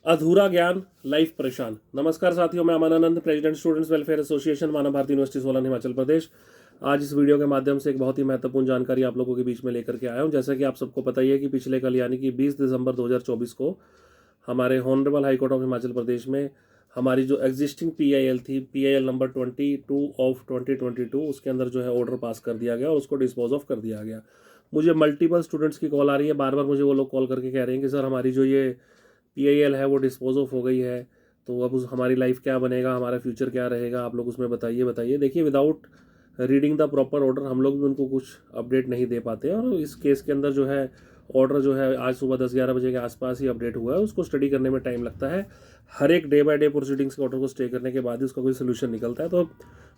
अधूरा ज्ञान, लाइफ परेशान। नमस्कार साथियों, मैं अमन, प्रेसिडेंट स्टूडेंट्स वेलफेयर एसोसिएशन, मानव भारती यूनिवर्सिटी सोलन, हिमाचल प्रदेश। आज इस वीडियो के माध्यम से एक बहुत ही महत्वपूर्ण जानकारी आप लोगों के बीच में लेकर के आया हूं। जैसा कि आप सबको पता ही है कि पिछले कल यानी कि 20 दिसंबर 2024 को हमारे honourable high court of Himachal Pradesh में हमारी जो एग्जिस्टिंग पीआईएल थी, पीआईएल नंबर 22 ऑफ 2022, उसके अंदर जो है ऑर्डर पास कर दिया गया और उसको डिस्पोज ऑफ कर दिया गया। मुझे मल्टीपल स्टूडेंट्स की कॉल आ रही है, बार बार मुझे वो लोग कॉल करके कह रहे हैं कि सर हमारी जो ये पीआईएल है वो डिस्पोज ऑफ हो गई है, तो अब उस हमारी लाइफ क्या बनेगा, हमारा फ्यूचर क्या रहेगा, आप लोग उसमें बताइए बताइए। देखिए, without reading the proper order हम लोग भी उनको कुछ अपडेट नहीं दे पाते हैं। और इस केस के अंदर जो है ऑर्डर जो है आज सुबह 10-11 बजे के आसपास ही अपडेट हुआ है। उसको स्टडी करने में टाइम लगता है। हर एक डे बाय डे प्रोसीडिंग्स के ऑर्डर को स्टे करने के बाद ही उसका कोई सोल्यूशन निकलता है। तो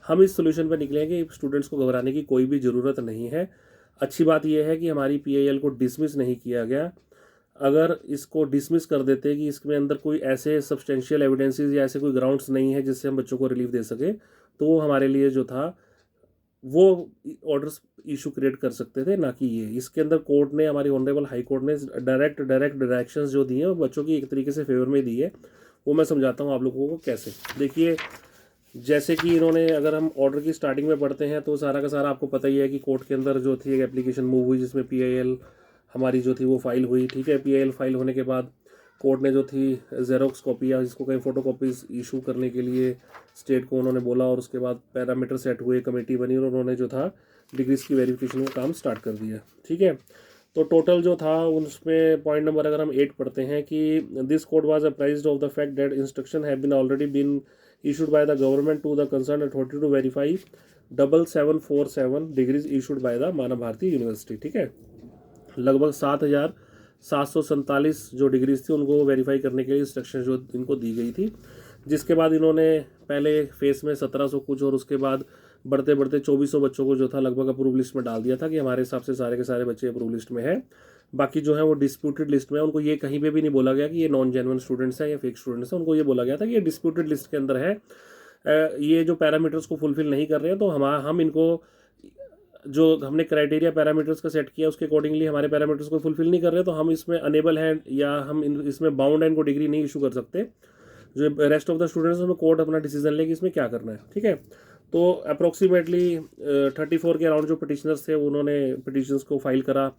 हम इस सोल्यूशन पर निकले कि स्टूडेंट्स को घबराने की कोई भी ज़रूरत नहीं है। अच्छी बात यह है कि हमारी पीआईएल को डिसमिस नहीं किया गया। अगर इसको डिसमिस कर देते कि इसमें अंदर कोई ऐसे सब्सटेंशियल एविडेंसेस या ऐसे कोई ग्राउंड्स नहीं है जिससे हम बच्चों को रिलीफ दे सके, तो वो हमारे लिए जो था वो ऑर्डर्स इशू क्रिएट कर सकते थे, ना कि ये। इसके अंदर कोर्ट ने, हमारी ऑनरेबल हाई कोर्ट ने डायरेक्ट डायरेक्शंस जो दिए हैं वो बच्चों की एक तरीके से फेवर में दी है। वो मैं समझाता हूँ आप लोगों को कैसे। देखिए, जैसे कि इन्होंने, अगर हम ऑर्डर की स्टार्टिंग में पढ़ते हैं तो सारा का सारा आपको पता ही है कि कोर्ट के अंदर जो थी एक एप्लीकेशन मूव हुई जिसमें पीआईएल हमारी जो थी वो फाइल हुई। ठीक है, पीआईएल फाइल होने के बाद कोर्ट ने जो थी जेरोक्स कॉपी या इसको कहीं फ़ोटो कॉपीज इशू करने के लिए स्टेट को उन्होंने बोला, और उसके बाद पैरामीटर सेट हुए, कमेटी बनी और उन्होंने जो था डिग्रीज की वेरिफिकेशन का काम स्टार्ट कर दिया। ठीक है, तो टोटल जो था उसमें पॉइंट नंबर अगर हम 8 पढ़ते हैं कि this court was apprised of the fact that instruction have been already been issued by the government to the concerned authority to verify 7747 degrees issued by the Manav Bharati university. ठीक है, लगभग 7,747 जो डिग्रीज थी उनको वेरीफाई करने के लिए इंस्ट्रक्शन जो इनको दी गई थी। जिसके बाद इन्होंने पहले फेस में 1700 कुछ और उसके बाद बढ़ते बढ़ते 2400 बच्चों को जो था लगभग अप्रूव लिस्ट में डाल दिया था कि हमारे हिसाब से सारे के सारे बच्चे अप्रूव लिस्ट में है। बाकी जो है वो डिस्प्यूटेड लिस्ट में है। उनको ये कहीं पे भी नहीं बोला गया कि ये नॉन जेन्युइन स्टूडेंट्स हैं या फेक स्टूडेंट्स हैं। उनको ये बोला गया था कि ये डिस्प्यूटेड लिस्ट के अंदर है, ये जो पैरामीटर्स को फुलफिल नहीं कर रहे हैं, तो हम इनको जो हमने क्राइटेरिया पैरामीटर्स का सेट किया उसके अकॉर्डिंगली हमारे पैरामीटर्स को फुलफिल नहीं कर रहे, तो हम इसमें अनेबल हैं या हम इसमें बाउंड है, इनको डिग्री नहीं इशू कर सकते। जो रेस्ट ऑफ द स्टूडेंट्स उसमें कोर्ट अपना डिसीजन लेगी इसमें क्या करना है। ठीक है, तो अप्रोक्सीमेटली 34 के अराउंड जो पिटिशनर्स थे उन्होंने पिटिशंस को फाइल करा।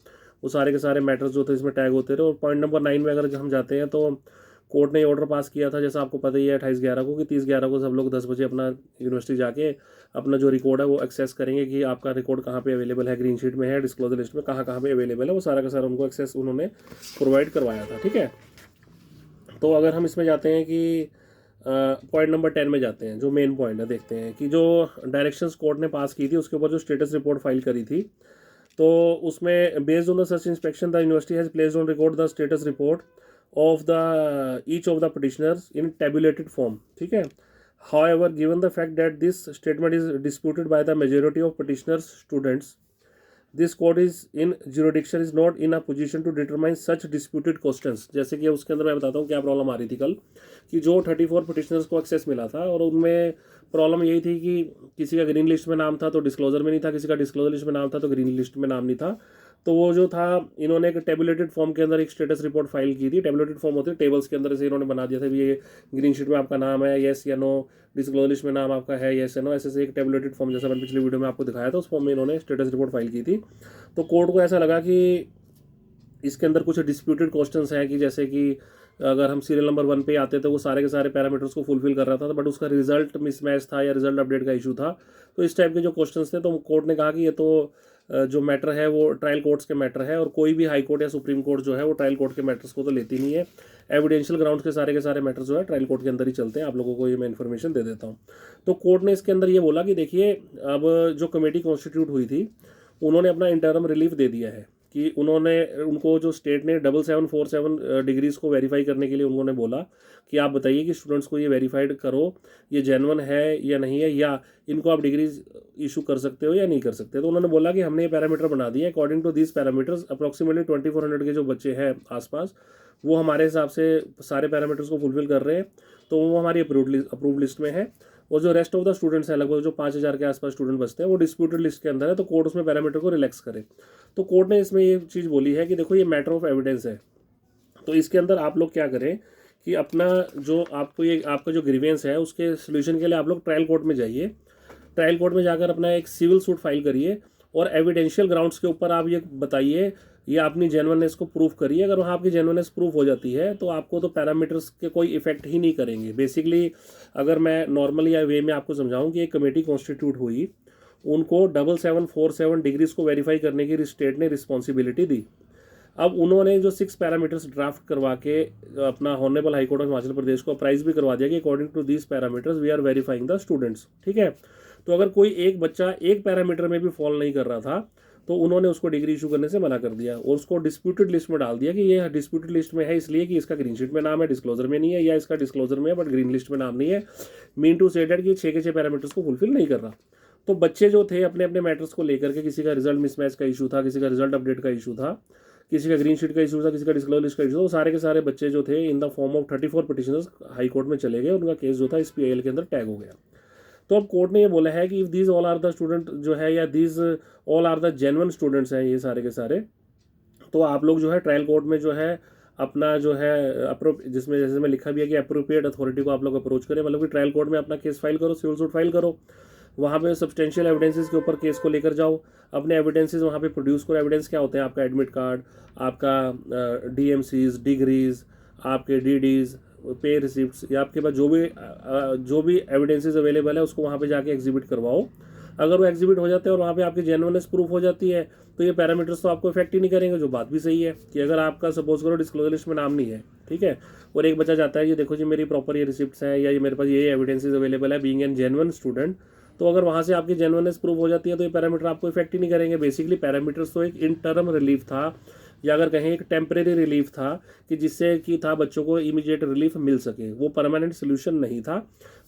वो सारे के सारे मैटर्स जो थे इसमें टैग होते रहे। और पॉइंट नंबर 9 में अगर हम जाते हैं तो कोर्ट ने ऑर्डर पास किया था, जैसा आपको पता ही है, 28/11 को, कि 30/11 को सब लोग 10 बजे अपना यूनिवर्सिटी जाके अपना जो रिकॉर्ड है वो एक्सेस करेंगे कि आपका रिकॉर्ड कहाँ पे अवेलेबल है, ग्रीन शीट में है, डिस्क्लोजर लिस्ट में कहाँ कहाँ पे अवेलेबल है, वो सारा का सारा उनको एक्सेस उन्होंने प्रोवाइड करवाया था। ठीक है, तो अगर हम इसमें जाते हैं कि पॉइंट नंबर 10 में जाते हैं, जो मेन पॉइंट है, देखते हैं कि जो डायरेक्शंस कोर्ट ने पास की थी उसके ऊपर जो स्टेटस रिपोर्ट फाइल करी थी, तो उसमें based on the search inspection the university has placed on record the status report of the each of the petitioners in tabulated form. ठीक है, however, given the fact that this statement is disputed by the majority of petitioners students, this court is in jurisdiction is not in a position to determine such disputed questions. जैसे कि उसके अंदर मैं बताता हूँ क्या प्रॉब्लम आ रही थी कल, कि जो 34 पिटिशनर्स को एक्सेस मिला था और उनमें प्रॉब्लम यही थी कि किसी का ग्रीन लिस्ट में नाम था तो डिस्क्लोजर में नहीं था, किसी का डिस्क्लोजर लिस्ट में नाम था तो ग्रीन लिस्ट में नाम नहीं था। तो वो जो था, इन्होंने एक टेबुलेटेड फॉर्म के अंदर एक स्टेटस रिपोर्ट फाइल की थी। टेबुलेटेड फॉर्म होते हैं टेबल्स के अंदर से इन्होंने बना दिया था भी ये ग्रीन शीट में आपका नाम है, येस या नो, डिस्क्लोजर लिस्ट में नाम आपका है, येस या नो, ऐसे एक टेबुलेटेड फॉर्म जैसा मैंने पिछले वीडियो में आपको दिखाया था, उस फॉर्म में इन्होंने स्टेटस रिपोर्ट फाइल की थी। तो कोर्ट को ऐसा लगा कि इसके अंदर कुछ डिस्प्यूटेड क्वेश्चंस हैं, कि जैसे कि अगर हम सीरियल नंबर 1 पे आते तो वो सारे के सारे पैरामीटर्स को फुलफिल कर रहा था, बट उसका रिजल्ट मिसमैच था या रिजल्ट अपडेट का इशू था। तो इस टाइप के जो क्वेश्चंस थे, तो कोर्ट ने कहा कि ये तो जो मैटर है वो ट्रायल कोर्ट्स के मैटर है, और कोई भी हाई कोर्ट या सुप्रीम कोर्ट जो है वो ट्रायल कोर्ट के मैटर्स को तो लेती नहीं है। एविडेंशियल ग्राउंड्स के सारे मैटर्स जो है ट्रायल कोर्ट के अंदर ही चलते हैं। आप लोगों को ये मैं इन्फॉर्मेशन दे देता हूँ। तो कोर्ट ने इसके अंदर ये बोला कि देखिए, अब जो कमेटी कॉन्स्टिट्यूट हुई थी उन्होंने अपना इंटरम रिलीफ दे दिया है, कि उनको जो स्टेट ने 7747 डिग्रीज को वेरीफाई करने के लिए उन्होंने बोला कि आप बताइए कि स्टूडेंट्स को ये वेरीफाइड करो, ये जेन्युइन है या नहीं है, या इनको आप डिग्रीज इशू कर सकते हो या नहीं कर सकते। तो उन्होंने बोला कि हमने ये पैरामीटर बना दिए, according to this parameters approximately 2400 के जो बच्चे हैं आसपास, वो हमारे हिसाब से सारे पैरामीटर्स को फुलफिल कर रहे हैं, तो वो हमारी अप्रूव लिस्ट में है। और जो रेस्ट ऑफ द स्टूडेंट्स हैं, लगभग जो 5000 के आसपास स्टूडेंट बचते हैं, वो डिस्प्यूटेड लिस्ट के अंदर है, तो कोर्ट उसमें पैरामीटर को रिलैक्स करे। तो कोर्ट ने इसमें ये चीज़ बोली है कि देखो, ये मैटर ऑफ एविडेंस है, तो इसके अंदर आप लोग क्या करें कि अपना जो आपको ये आपका जो ग्रीवेंस है उसके सोल्यूशन के लिए आप लोग ट्रायल कोर्ट में जाइए। ट्रायल कोर्ट में जाकर अपना एक सिविल सूट फाइल करिए और एविडेंशियल ग्राउंड्स के ऊपर आप ये बताइए, ये अपनी जेन्युइननेस को प्रूव करिए। अगर वहाँ आपकी जेन्युइननेस प्रूव हो जाती है तो आपको तो पैरामीटर्स के कोई इफेक्ट ही नहीं करेंगे। बेसिकली अगर मैं नॉर्मल या वे में आपको समझाऊं कि एक कमेटी कॉन्स्टिट्यूट हुई, उनको 7747 डिग्रीज को वेरीफाई करने की स्टेट ने रिस्पॉन्सिबिलिटी दी। अब उन्होंने जो 6 पैरामीटर्स ड्राफ्ट करवा के अपना honourable high court of Himachal Pradesh को अप्राइज भी करवा दिया कि according to these parameters we are verifying the students. ठीक है, तो अगर कोई एक बच्चा एक पैरामीटर में भी फॉल नहीं कर रहा था तो उन्होंने उसको डिग्री इशू करने से मना कर दिया और उसको डिस्प्यूटेड लिस्ट में डाल दिया कि ये डिस्प्यूटेड लिस्ट में है इसलिए कि इसका ग्रीन शीट में नाम है, डिस्क्लोजर में नहीं है, या इसका डिस्क्लोजर में है बट ग्रीन लिस्ट में नाम नहीं है। मीन टू से डेट कि 6 के 6 पैरामीटर्स को फुलफिल नहीं कर रहा। तो बच्चे जो थे अपने अपने मैटर्स को लेकर के, किसी का रिजल्ट मिसमैच का इशू था, किसी का रिजल्ट अपडेट का इशू था, किसी का ग्रीन शीट का इशू था, किसी का डिस्क्लोजर लिस्ट का इशू था, वो सारे के सारे बच्चे जो थे in the form of 34 petitioners high court में चले गए। उनका केस जो था इस PIL के अंदर टैग हो गया। तो अब कोर्ट ने ये बोला है कि if these all are the student जो है, या these all are the genuine students हैं ये सारे के सारे, तो आप लोग जो है ट्रायल कोर्ट में जो है अपना जो है जिसमें जैसे मैं लिखा भी है कि अप्रोप्रिएट अथॉरिटी को आप लोग अप्रोच करें, मतलब कि ट्रायल कोर्ट में अपना केस फाइल करो, सिविल सूट फाइल करो, वहाँ पे सब्सटेंशियल एविडेंसेस के ऊपर केस को लेकर जाओ, अपने एविडेंसेस वहाँ पे प्रोड्यूस करो। एविडेंस क्या होते हैं? आपका एडमिट कार्ड, आपका DMCs, डिग्रीज, आपके DDs, पे रिसिप्ट्स, या आपके पास जो भी एविडेंसेस अवेलेबल है उसको वहाँ पे जाके एग्जिबिट करवाओ। अगर वो एग्जिबिट हो जाते हैं और वहाँ पे आपकी जेन्युइननेस प्रूफ हो जाती है तो ये पैरामीटर्स तो आपको इफेक्ट ही नहीं करेंगे। जो बात भी सही है कि अगर आपका सपोज करो डिस्क्लोजर लिस्ट में नाम नहीं है, ठीक है, और एक बच्चा जाता है ये देखो जी मेरी प्रॉपर ये रिसिप्ट्स हैं या ये मेरे पास ये एविडेंसेस अवेलेबल है बीइंग एन जेन्युइन स्टूडेंट, तो अगर वहाँ से आपकी जेन्युइननेस प्रूव हो जाती है तो ये पैरामीटर आपको इफेक्ट ही नहीं करेंगे। बेसिकली पैरामीटर्स तो एक इंटरम रिलीफ था, या अगर कहें एक टेम्परेरी रिलीफ था कि जिससे कि था बच्चों को इमीडिएट रिलीफ मिल सके, वो परमानेंट सोल्यूशन नहीं था।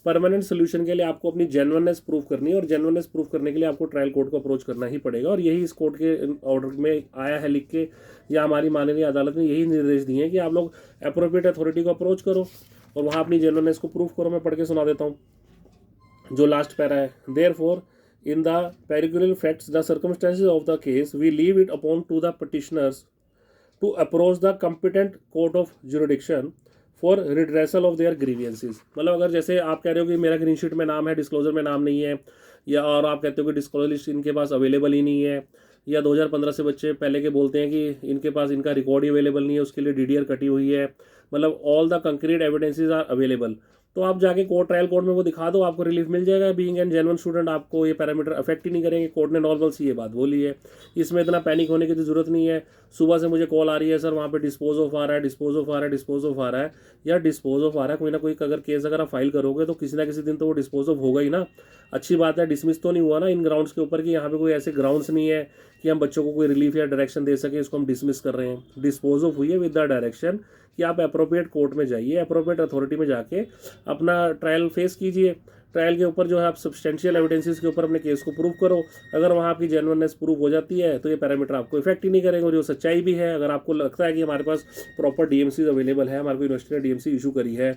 परमानेंट सोल्यूशन के लिए आपको अपनी जेन्युइननेस प्रूव करनी है और जेन्युइननेस प्रूव करने के लिए आपको ट्रायल कोर्ट को अप्रोच करना ही पड़ेगा। और यही इस कोर्ट के ऑर्डर में आया है लिख के, या हमारी माननीय अदालत ने यही निर्देश दिए हैं कि आप लोग अप्रोप्रिएट अथॉरिटी को अप्रोच करो और वहाँ अपनी जेन्युइननेस को प्रूव करो। मैं पढ़ के सुना देता हूँ जो लास्ट पैरा है। Therefore in the particular facts the circumstances of the case we leave it upon to the petitioners to approach the competent court of jurisdiction for redressal of their grievances। मतलब अगर जैसे आप कह रहे हो कि मेरा ग्रीन शीट में नाम है, डिस्क्लोजर में नाम नहीं है, या और आप कहते हो कि डिस्क्लोजर लिस्ट इनके पास अवेलेबल ही नहीं है, या 2015 से बच्चे पहले के बोलते हैं कि इनके पास इनका रिकॉर्ड ही अवेलेबल नहीं है, उसके लिए DDR कटी हुई है, मतलब all the concrete evidences are available, तो आप जाके कोर्ट ट्रायल कोर्ट में वो दिखा दो, आपको रिलीफ मिल जाएगा। बीइंग एन जेन्युइन स्टूडेंट आपको ये पैरामीटर अफेक्ट ही नहीं करेंगे। कोर्ट ने नॉर्मल सी ये बात बोली है, इसमें इतना पैनिक होने की तो जरूरत नहीं है। सुबह से मुझे कॉल आ रही है सर वहाँ पे डिस्पोज ऑफ आ रहा है, डिस्पोज ऑफ आ रहा है, डिस्पोज ऑफ आ रहा है, या डिस्पोज ऑफ आ रहा है, कोई ना कोई अगर केस अगर आप फाइल करोगे तो किसी ना किसी दिन तो वो डिस्पोज ऑफ होगा ही ना। अच्छी बात है, डिसमिस तो नहीं हुआ ना इन ग्राउंड्स के ऊपर कि यहाँ पे कोई ऐसे ग्राउंड्स नहीं है कि हम बच्चों को कोई रिलीफ या डायरेक्शन दे सके, इसको हम डिसमिस कर रहे हैं। डिस्पोज ऑफ हुई है विद द डायरेक्शन कि आप अप्रोप्रिएट कोर्ट में जाइए, अप्रोप्रिएट अथॉरिटी में जाके अपना ट्रायल फेस कीजिए। ट्रायल के ऊपर जो है आप सब्सटेंशियल एविडेंसेस के ऊपर अपने केस को प्रूव करो। अगर वहाँ आपकी जेन्युइननेस प्रूव हो जाती है तो ये पैरामीटर आपको इफेक्ट ही नहीं करेंगे। जो सच्चाई भी है, अगर आपको लगता है कि हमारे पास प्रॉपर DMCs अवेलेबल है, हमारे को यूनिवर्सिटी ने DMC इशू करी है,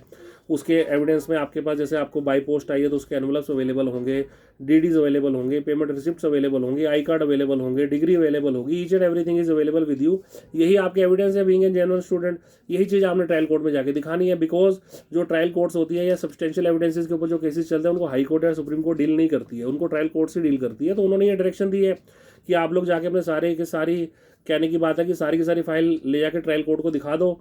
उसके एविडेंस में आपके पास जैसे आपको बाई पोस्ट आई है तो उसके एनवलप्स अवेलेबल होंगे, DDs अवेलेबल होंगे, पेमेंट रिसिप्ट्स अवेलेबल होंगे, आई कार्ड अवेलेबल होंगे, डिग्री अवेलेबल होगी, each and everything is available with you. यही आपके एविडेंस है बीइंग एन जेन्युइन स्टूडेंट। यही चीज़ आपने ट्रायल कोर्ट में जाके दिखानी है, बिकॉज जो ट्रायल कोर्ट्स होती है या सब्सटेंशियल एविडेंसेस के ऊपर जो केसेस चलते हैं उनको हाई कोर्ट या सुप्रीम कोर्ट डील नहीं करती है, उनको ट्रायल कोर्ट से डील करती है। तो उन्होंने ये डायरेक्शन दी है कि आप लोग जाके अपने सारे के सारी, कहने की बात है कि सारी की सारी फाइल ले जाके ट्रायल कोर्ट को दिखा दो,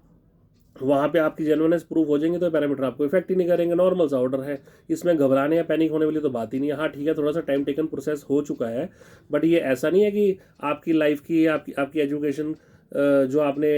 वहाँ पे आपकी जेन्युइननेस प्रूफ हो जाएंगे तो पैरामीटर आपको इफेक्ट ही नहीं करेंगे। नॉर्मल सा ऑर्डर है, इसमें घबराने या पैनिक होने वाली तो बात ही नहीं है। हाँ ठीक है, थोड़ा सा टाइम टेकन प्रोसेस हो चुका है, बट ये ऐसा नहीं है कि आपकी लाइफ की आपकी एजुकेशन जो आपने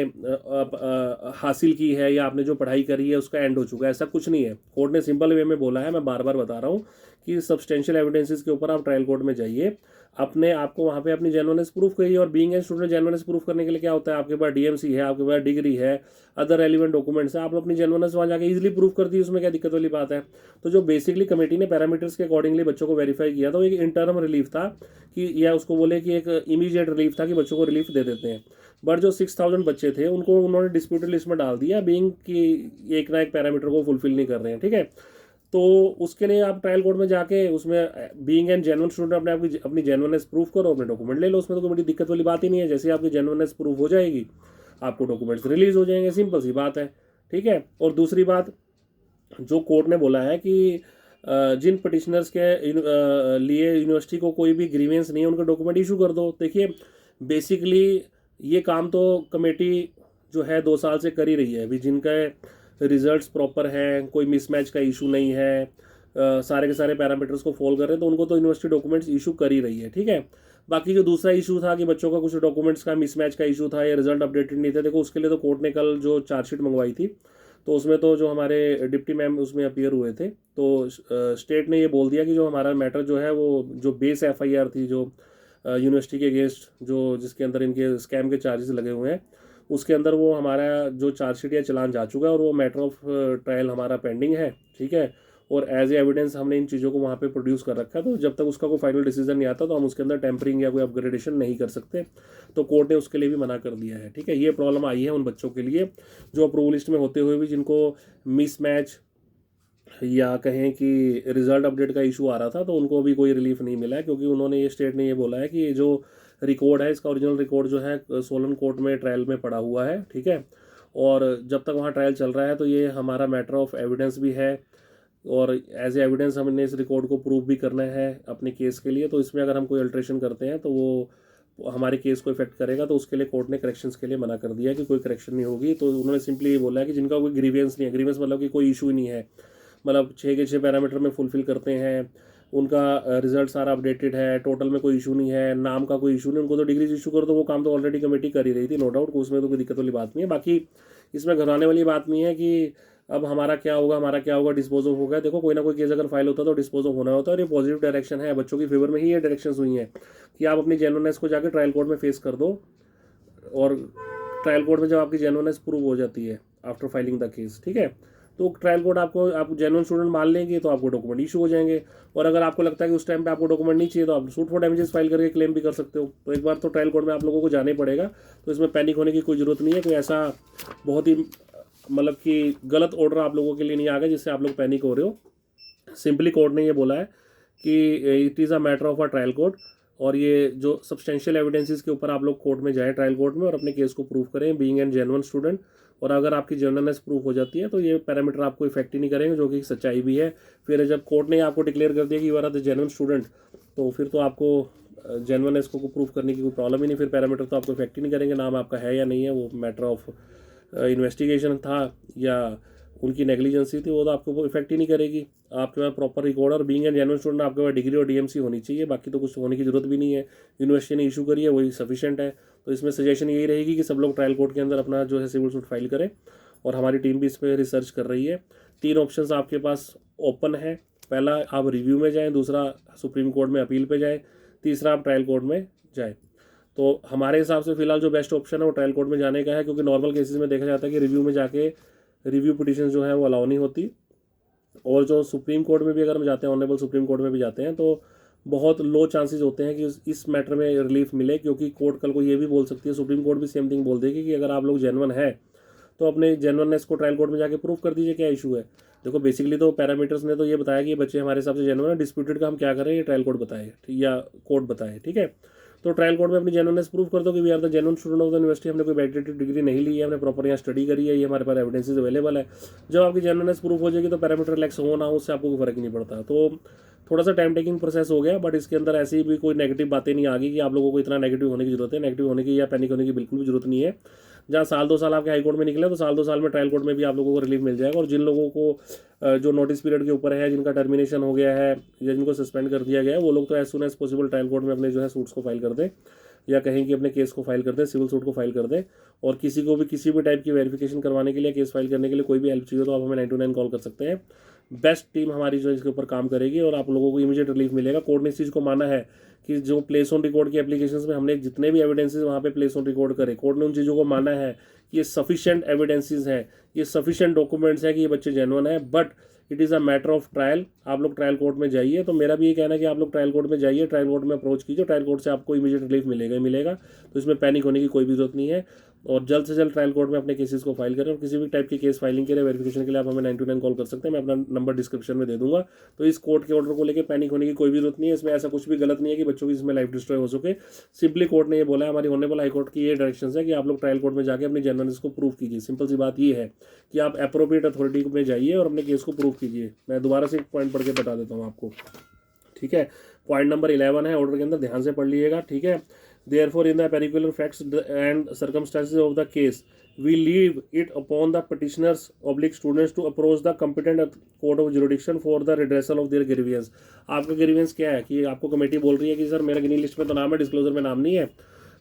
हासिल की है या आपने जो पढ़ाई करी है उसका एंड हो चुका है, ऐसा कुछ नहीं है। कोर्ट ने सिंपल वे में बोला है, मैं बार बार बता रहा हूँ कि सब्सटेंशियल एविडेंसेस के ऊपर आप ट्रायल कोर्ट में जाइए, अपने आपको वहाँ पे अपनी जेन्युइननेस प्रूफ करिए। और being an student genuineness proof करने के लिए क्या होता है, आपके पास DMC है, आपके पास डिग्री है, अदर रेलिवेंट डॉक्यूमेंट्स है, आप अपनी जेन्युइननेस वहाँ जाके इजीली प्रूफ कर दी, उसमें क्या दिक्कत वाली बात है। तो जो बेसिकली कमेटी ने पैरामीटर्स के अकॉर्डिंगली बच्चों को वेरीफाई किया था, एक इंटरम रिलीफ था कि, या उसको बोले कि एक इमीडिएट रिलीफ था कि बच्चों को रिलीफ दे देते हैं। बट जो 6000 बच्चे थे उनको उन्होंने डिस्प्यूटेड लिस्ट में डाल दिया बीइंग कि एक ना एक पैरामीटर को फुलफिल नहीं कर रहे हैं, ठीक है। तो उसके लिए आप ट्रायल कोर्ट में जाके उसमें बीइंग एन जेन्युइन स्टूडेंट अपनी जेन्युइननेस प्रूफ करो, अपने डॉक्यूमेंट ले लो, उसमें तो कोई बड़ी दिक्कत वाली बात ही नहीं है। जैसे आपकी जेन्युइननेस प्रूफ हो जाएगी आपको डॉक्यूमेंट्स रिलीज हो जाएंगे, सिंपल सी बात है, ठीक है। और दूसरी बात जो कोर्ट ने बोला है कि जिन पटिशनर्स के लिए यूनिवर्सिटी को कोई भी ग्रीवेंस नहीं है उनके डॉक्यूमेंट इशू कर दो। देखिए बेसिकली ये काम तो कमेटी जो है 2 साल से कर ही रही है। अभी जिनका रिजल्ट्स प्रॉपर हैं, कोई मिसमैच का इशू नहीं है, सारे के सारे पैरामीटर्स को फॉलो कर रहे हैं, तो उनको तो यूनिवर्सिटी डॉक्यूमेंट्स इशू कर ही रही है, ठीक है। बाकी जो दूसरा इशू था कि बच्चों का कुछ डॉक्यूमेंट्स का मिसमैच का इशू था या रिजल्ट अपडेटेड नहीं थे, देखो उसके लिए तो कोर्ट ने कल जो चार्जशीट मंगवाई थी तो उसमें तो जो हमारे डिप्टी मैम उसमें अपीयर हुए थे, तो स्टेट ने ये बोल दिया कि जो हमारा मैटर जो है वो जो बेस एफआईआर थी जो यूनिवर्सिटी के अगेंस्ट जो जिसके अंदर इनके स्कैम के चार्जेस लगे हुए हैं, उसके अंदर वो हमारा जो चार्जशीट या चलान जा चुका है और वो मैटर ऑफ ट्रायल हमारा पेंडिंग है, ठीक है। और एज ए एविडेंस हमने इन चीज़ों को वहाँ पे प्रोड्यूस कर रखा है, तो जब तक उसका कोई फाइनल डिसीजन नहीं आता तो हम उसके अंदर टेम्परिंग या कोई अपग्रेडेशन नहीं कर सकते। तो कोर्ट ने उसके लिए भी मना कर दिया है, ठीक है। ये प्रॉब्लम आई है उन बच्चों के लिए जो अप्रूवल लिस्ट में होते हुए भी जिनको मिसमैच या कहें कि रिजल्ट अपडेट का इशू आ रहा था, तो उनको अभी कोई रिलीफ नहीं मिला है, क्योंकि उन्होंने ये स्टेट ने ये बोला है कि ये जो रिकॉर्ड है इसका ओरिजिनल रिकॉर्ड जो है सोलन कोर्ट में ट्रायल में पड़ा हुआ है, ठीक है। और जब तक वहाँ ट्रायल चल रहा है तो ये हमारा मैटर ऑफ एविडेंस भी है और एज ए एविडेंस हमने इस रिकॉर्ड को प्रूव भी करना है अपने केस के लिए। तो इसमें अगर हम कोई अल्ट्रेशन करते हैं तो वो हमारे केस को इफेक्ट करेगा, तो उसके लिए कोर्ट ने करेक्शंस के लिए मना कर दिया है कि कोई करेक्शन नहीं होगी। तो उन्होंने सिंपली ये बोला है कि जिनका कोई ग्रीवेंस नहीं है, ग्रीवेंस मतलब कि कोई इशू ही नहीं है, मतलब 6 के 6 पैरामीटर में फुलफिल करते हैं, उनका रिजल्ट सारा अपडेटेड है, टोटल में कोई इशू नहीं है, नाम का कोई इशू नहीं, उनको तो डिग्रीज इशू कर दो। वो काम तो ऑलरेडी कमेटी कर ही रही थी, नो डाउट, उसमें तो कोई दिक्कत वाली बात नहीं है। बाकी इसमें घबराने वाली बात नहीं है कि अब हमारा क्या होगा डिस्पोज ऑफ होगा। देखो कोई ना कोई केस अगर फाइल होता है तो डिस्पोज ऑफ होना होता है, और ये पॉजिटिव डायरेक्शन है, बच्चों की फेवर में ही ये डायरेक्शंस हुई हैं कि आप अपनी जेन्युइननेस को जाकर ट्रायल कोर्ट में फेस कर दो। और ट्रायल कोर्ट में जब आपकी जेन्युइननेस प्रूव हो जाती है आफ्टर फाइलिंग द केस, ठीक है, तो ट्रायल कोर्ट आपको आप जेन्युइन स्टूडेंट मान लेंगे तो आपको डॉक्यूमेंट इशू हो जाएंगे। और अगर आपको लगता है कि उस टाइम पे आपको डॉक्यूमेंट नहीं चाहिए तो आप सूट फॉर डैमेजेस फाइल करके क्लेम भी कर सकते हो। तो एक बार तो ट्रायल कोर्ट में आप लोगों को जाना ही पड़ेगा, तो इसमें पैनिक होने की कोई ज़रूरत नहीं है। कोई ऐसा बहुत ही मतलब कि गलत ऑर्डर आप लोगों के लिए नहीं आ गया जिससे आप लोग पैनिक हो रहे हो। सिंपली कोर्ट ने ये बोला है कि it is a matter of a trial court, और ये जो सब्सटेंशियल एविडेंसेस के ऊपर आप लोग कोर्ट में जाएं ट्रायल कोर्ट में और अपने केस को प्रूव करें बीइंग एन जेन्युइन स्टूडेंट। और अगर आपकी जेन्युइननेस प्रूव हो जाती है तो ये पैरामीटर आपको इफेक्ट ही नहीं करेंगे, जो कि सच्चाई भी है। फिर जब कोर्ट ने आपको डिक्लेयर कर दिया कि you are the genuine student, तो फिर तो आपको जेन्युइननेस को प्रूव करने की कोई प्रॉब्लम ही नहीं, फिर पैरामीटर तो आपको इफेक्ट ही नहीं करेंगे। नाम आपका है या नहीं है, वो मैटर ऑफ इन्वेस्टिगेशन था या उनकी नेग्लिजेंसी थी, वो तो आपको वो इफेक्ट ही नहीं करेगी। आपके पास प्रॉपर रिकॉर्ड और बीइंग एन जेन्युइन स्टूडेंट आपके पास डिग्री और डीएमसी होनी चाहिए, बाकी तो कुछ होने की जरूरत भी नहीं है। यूनिवर्सिटी ने इशू करी है वही सफिशिएंट है। तो इसमें सजेशन यही रहेगी कि सब लोग ट्रायल कोर्ट के अंदर अपना जो है सिविल सूट फाइल करें, और हमारी टीम भी इस पर रिसर्च कर रही है। 3 ऑप्शंस आपके पास ओपन है। पहला आप रिव्यू में जाएँ, दूसरा सुप्रीम कोर्ट में अपील पे जाएँ, तीसरा आप ट्रायल कोर्ट में जाएँ। तो हमारे हिसाब से फिलहाल जो बेस्ट ऑप्शन है वो ट्रायल कोर्ट में जाने का है, क्योंकि नॉर्मल केसेस में देखा जाता है कि रिव्यू में जाके रिव्यू पिटीशन जो है वो अलाउ नहीं होती। और जो सुप्रीम कोर्ट में भी अगर हम जाते हैं, ऑनरेबल सुप्रीम कोर्ट में भी जाते हैं, तो बहुत लो चांसेस होते हैं कि इस मैटर में रिलीफ मिले, क्योंकि कोर्ट कल को ये भी बोल सकती है, सुप्रीम कोर्ट भी सेम थिंग बोल देगी कि अगर आप लोग जेन्युइन है तो अपने जेन्युइननेस को ट्रायल कोर्ट में जाके प्रूव कर दीजिए क्या इशू है। देखो बेसिकली तो पैरामीटर्स ने तो ये बताया कि ये बच्चे हमारे हिसाब से जेन्युइन है, डिस्प्यूटेड का हम क्या करें ये ट्रायल कोर्ट बताए या कोर्ट बताए, ठीक है। तो ट्रायल कोर्ट में अपनी जेन्युइननेस प्रूव कर दो कि we are the genuine student of the university, हमने कोई वैलिडेटेड डिग्री नहीं ली है, हमने प्रॉपर यहाँ स्टडी करी है, ये हमारे पास एविडेंसेस अवेलेबल है। जब आपकी जेन्युइननेस प्रूव हो जाएगी तो पैरामीटर रिलैक्स हो ना हो उससे आपको कोई फर्क नहीं पड़ता। तो थोड़ा सा टाइम टेकिंग प्रोसेस हो गया, बट इसके अंदर ऐसी भी कोई नेगेटिव बातें नहीं आ गई कि आप लोगों को इतना नेगेटिव होने की जरूरत है। नेगेटिव होने की या पैनिक होने की बिल्कुल भी जरूरत नहीं है। जहाँ 1-2 साल आपके हाई कोर्ट में निकले तो 1-2 साल में ट्रायल कोर्ट में भी आप लोगों को रिलीफ मिल जाएगा। और जिन लोगों को जो नोटिस पीरियड के ऊपर है, जिनका टर्मिनेशन हो गया है या जिनको सस्पेंड कर दिया गया है, वो लोग तो as soon as possible trial court में अपने जो है सूट्स को फाइल कर दें, या कहें कि अपने केस को फाइल कर दें, सिविल सूट को फाइल कर दें। और किसी को भी किसी भी टाइप की वेरिफिकेशन करवाने के लिए, केस फाइल करने के लिए कोई भी हेल्प चाहिए तो आप हमें 929 कॉल कर सकते हैं। बेस्ट टीम हमारी जो इसके ऊपर काम करेगी और आप लोगों को इमीडिएट रिलीफ मिलेगा। कोर्ट ने इस चीज़ को माना है कि जो प्लेस ऑन रिकॉर्ड की एप्लीकेशंस में हमने जितने भी एविडेंसेस वहाँ पे प्लेस ऑन रिकॉर्ड करे, कोर्ट ने उन चीज़ों को माना है कि ये सफिशिएंट एविडेंसेस हैं, ये सफिशिएंट डॉक्यूमेंट्स हैं कि ये बच्चे जेन्युइन है। But it is a matter of trial. आप लोग ट्रायल कोर्ट में जाइए। तो मेरा भी ये कहना है कि आप लोग ट्रायल कोर्ट में जाइए, ट्रायल कोर्ट में अप्रोच कीजिए, ट्रायल कोर्ट से आपको इमीडिएट रिलीफ मिलेगा ही मिलेगा। तो इसमें पैनिक होने की कोई भी जरूरत नहीं है। और जल्द से जल्द ट्रायल कोर्ट में अपने केसेस को फाइल करें। और किसी भी टाइप की केस फाइलिंग के लिए, वेरिफिकेशन के लिए आप हमें 929 कॉल कर सकते हैं। मैं अपना नंबर डिस्क्रिप्शन में दे दूंगा। तो इस कोर्ट के ऑर्डर को लेकर पैनिक होने की कोई भी जरूरत नहीं है। इसमें ऐसा कुछ भी गलत नहीं है कि बच्चों की इसमें लाइफ डिस्ट्रॉय हो सके। सिंपली कोर्ट ने ये बोला है, हमारी ऑनरेबल हाई कोर्ट की ये डायरेक्शन है कि आप लोग ट्रायल कोर्ट में जाकर अपनी जेन्युइननेस को प्रूव कीजिए। सिंपल सी बात ये है कि आप अप्रोप्रिएट अथॉरिटी में जाइए और अपने केस को प्रूव कीजिए। मैं दोबारा से एक पॉइंट पढ़ के बता देता हूँ आपको, ठीक है। पॉइंट नंबर 11 है ऑर्डर के अंदर, ध्यान से पढ़ लीजिएगा, ठीक है। Therefore, in the particular facts and circumstances of the case, we leave it upon the petitioners / students to approach the competent court of jurisdiction for the redressal of their grievance। आपका grievance क्या है कि आपको committee बोल रही है कि sir मेरा ग्रीन लिस्ट में तो नाम है, डिस्क्लोजर में नाम नहीं है,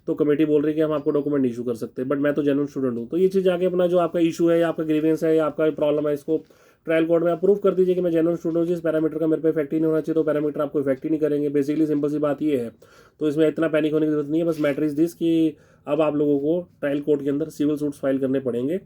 तो कमेटी बोल रही है कि हम आपको डॉक्यूमेंट इशू कर सकते हैं, बट मैं तो जेन्युइन स्टूडेंट हूँ। तो ये चीज़ आगे अपना जो आपका इशू है या आपका ग्रीवियंस है या आपका प्रॉब्लम है, इसको ट्रायल कोर्ट में आप प्रूव कर दीजिए कि मैं जेन्युइन स्टूडेंट हूँ, जिस पैरामीटर का मेरे पे इफेक्ट ही नहीं होना चाहिए तो पैरामीटर आपको इफेक्ट ही नहीं करेंगे। बेसिकली सिंपल सी बात ये है। तो इसमें इतना पैनिक होने की जरूरत नहीं है। बस मैटर इज दिस कि अब आप लोगों को ट्रायल कोर्ट के अंदर सिविल सूट्स फाइल करने पड़ेंगे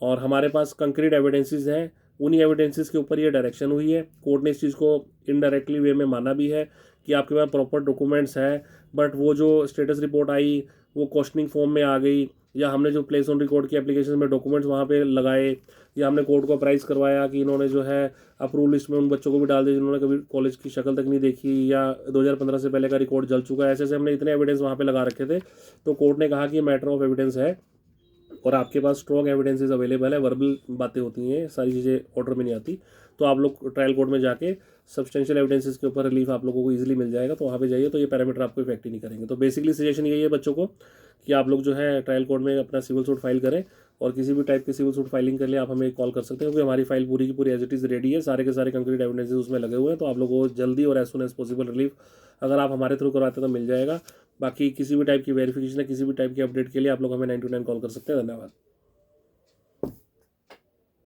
और हमारे पास कंक्रीट एविडेंसेस हैं। उन्हीं एविडेंसेस के ऊपर ये डायरेक्शन हुई है। कोर्ट ने इस चीज़ को इनडायरेक्टली वे में माना भी है कि आपके पास प्रॉपर डॉक्यूमेंट्स हैं, बट वो जो स्टेटस रिपोर्ट आई वो क्वेश्चनिंग फॉर्म में आ गई, या हमने जो प्लेस ऑन रिकॉर्ड की एप्लीकेशन में डॉक्यूमेंट्स वहाँ पे लगाए, या हमने कोर्ट को अप्राइज करवाया कि इन्होंने जो है अप्रूवल लिस्ट में उन बच्चों को भी डाल दिया जिन्होंने कभी कॉलेज की शक्ल तक नहीं देखी या 2015 से पहले का रिकॉर्ड जल चुका है। ऐसे ऐसे हमने इतने एविडेंस वहाँ पे लगा रखे थे। तो कोर्ट ने कहा कि मैटर ऑफ एविडेंस है और आपके पास स्ट्रॉन्ग एविडेंसेस अवेलेबल है। वर्बल बातें होती हैं, सारी चीज़ें ऑर्डर में नहीं आती। तो आप लोग ट्रायल कोर्ट में जाके सब्सटेंशियल एविडेंसेस के ऊपर रिलीफ आप लोगों को इजीली मिल जाएगा। तो वहाँ पे जाइए, तो ये पैरामीटर आपको इफेक्ट ही नहीं करेंगे। तो बेसिकली सजेशन यही है बच्चों को कि आप लोग जो है ट्रायल कोर्ट में अपना सिविल सूट फाइल करें, और किसी भी टाइप के सिविल सूट फाइलिंग के लिए आप हमें कॉल कर सकते हैं, क्योंकि हमारी फाइल पूरी की पूरी एज इट इज़ रेडी है। सारे के सारे कंक्रीट एविडेंसेस उसमें लगे हुए हैं। तो आप लोगों को जल्दी और as soon as possible relief अगर आप हमारे थ्रू करवाते तो मिल जाएगा। बाकी किसी भी टाइप की वेरिफिकेशन है, किसी भी टाइप की अपडेट के लिए आप लोग हमें 929 कॉल कर सकते हैं। धन्यवाद।